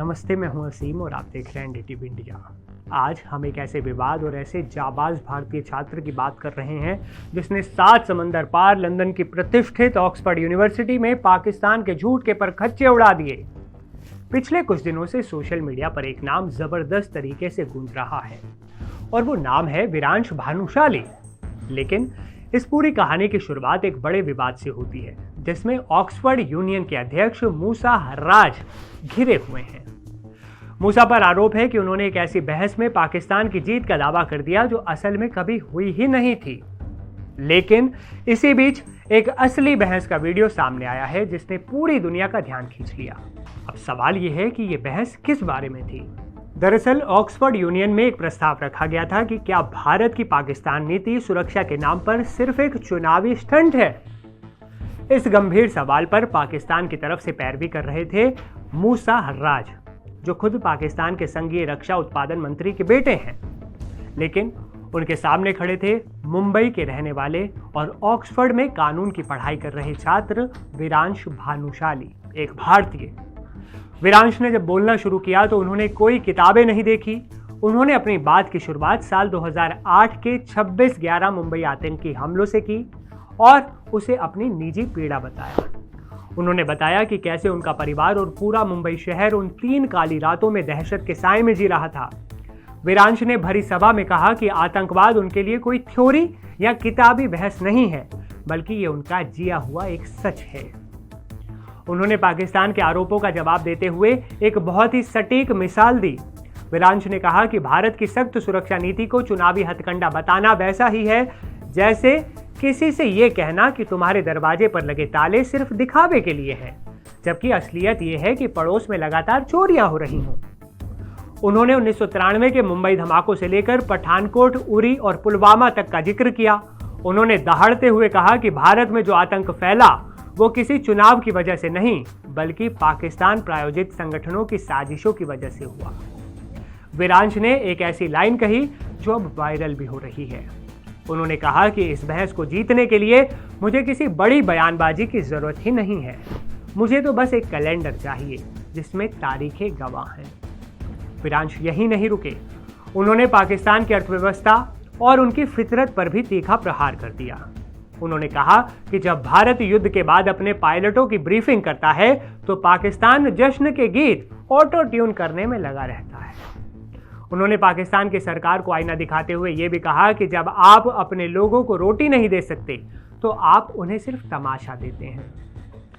नमस्ते, मैं हूं असीम और आप देख रहे हैं NDTV इंडिया। आज हम एक ऐसे विवाद और ऐसे जाबाज भारतीय छात्र की बात कर रहे हैं जिसने 7 समंदर पार लंदन की प्रतिष्ठित ऑक्सफोर्ड यूनिवर्सिटी में पाकिस्तान के झूठ के परखच्चे उड़ा दिए। पिछले कुछ दिनों से सोशल मीडिया पर एक नाम जबरदस्त तरीके से गूंज रहा है और वो नाम है विरांश भानुशाली। लेकिन इस पूरी कहानी की शुरुआत एक बड़े विवाद से होती है जिसमें ऑक्सफोर्ड यूनियन के अध्यक्ष मूसा हर्राज घिरे हुए हैं। मूसा पर आरोप है कि उन्होंने एक ऐसी बहस में पाकिस्तान की जीत का दावा कर दिया जो असल में कभी हुई ही नहीं थी। लेकिन इसी बीच एक असली बहस का वीडियो सामने आया है जिसने पूरी दुनिया का ध्यान खींच लिया। अब सवाल यह है कि यह बहस किस बारे में थी। दरअसल ऑक्सफोर्ड यूनियन में एक प्रस्ताव रखा गया था कि क्या भारत की पाकिस्तान नीति सुरक्षा के नाम पर सिर्फ एक चुनावी स्टंट है। इस गंभीर सवाल पर पाकिस्तान की तरफ से पैरवी कर रहे थे मूसा हर्राज, जो खुद पाकिस्तान के संघीय रक्षा उत्पादन मंत्री के बेटे हैं। लेकिन उनके सामने खड़े थे मुंबई के रहने वाले और ऑक्सफोर्ड में कानून की पढ़ाई कर रहे छात्र विरांश भानुशाली, एक भारतीय। विरांश ने जब बोलना शुरू किया तो उन्होंने कोई किताबें नहीं देखी। उन्होंने अपनी बात की शुरुआत साल 2008 के 26/11 मुंबई आतंकी हमलों से की और उसे अपनी निजी पीड़ा बताया। उन्होंने बताया कि कैसे उनका परिवार और पूरा मुंबई शहर उन 3 काली रातों में दहशत के साए में जी रहा था। विरांश ने भरी सभा में कहा कि आतंकवाद उनके लिए कोई थ्योरी या किताबी बहस नहीं है, बल्कि ये उनका जिया हुआ एक सच है। उन्होंने पाकिस्तान के आरोपों का जवाब देते हुए एक बहुत ही सटीक मिसाल दी। विरांश ने कहा कि भारत की सख्त सुरक्षा नीति को चुनावी हथकंडा बताना वैसा ही है जैसे किसी से यह कहना कि तुम्हारे दरवाजे पर लगे ताले सिर्फ दिखावे के लिए हैं, जबकि असलियत यह है कि पड़ोस में लगातार चोरियां हो रही हों। उन्होंने 1993 के मुंबई धमाकों से लेकर पठानकोट, उरी और पुलवामा तक का जिक्र किया। उन्होंने दहाड़ते हुए कहा कि भारत में जो आतंक फैला वो किसी चुनाव की वजह से नहीं, बल्कि पाकिस्तान प्रायोजित संगठनों की साजिशों की वजह से हुआ। विरांश ने एक ऐसी लाइन कही जो अब वायरल भी हो रही है। उन्होंने कहा कि इस बहस को जीतने के लिए मुझे किसी बड़ी बयानबाजी की जरूरत ही नहीं है, मुझे तो बस एक कैलेंडर चाहिए जिसमें तारीखें गवाह हैं। विरांश यही नहीं रुके, उन्होंने पाकिस्तान की अर्थव्यवस्था और उनकी फितरत पर भी तीखा प्रहार कर दिया। उन्होंने कहा कि जब भारत युद्ध के बाद अपने पायलटों की ब्रीफिंग करता है तो पाकिस्तान जश्न के गीत ऑटो ट्यून करने में लगा रहता है। उन्होंने पाकिस्तान की सरकार को आईना दिखाते हुए यह भी कहा कि जब आप अपने लोगों को रोटी नहीं दे सकते तो आप उन्हें सिर्फ तमाशा देते हैं।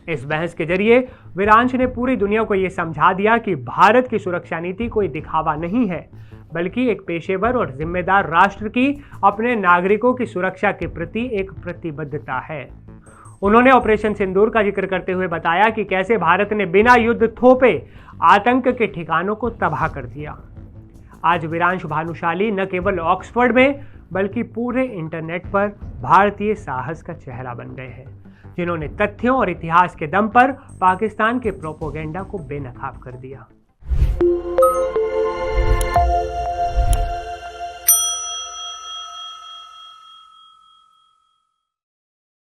इस बहस के जरिए विरांश ने पूरी दुनिया को यह समझा दिया कि भारत की सुरक्षा नीति कोई दिखावा नहीं है, बल्कि एक पेशेवर और जिम्मेदार राष्ट्र की अपने नागरिकों की सुरक्षा के प्रति एक प्रतिबद्धता है। उन्होंने ऑपरेशन सिंदूर का जिक्र करते हुए बताया कि कैसे भारत ने बिना युद्ध थोपे आतंक के ठिकानों को तबाह कर दिया। आज विरांश भानुशाली न केवल ऑक्सफोर्ड में बल्कि पूरे इंटरनेट पर भारतीय साहस का चेहरा बन गए हैं, जिन्होंने तथ्यों और इतिहास के दम पर पाकिस्तान के प्रोपेगेंडा को बेनकाब कर दिया।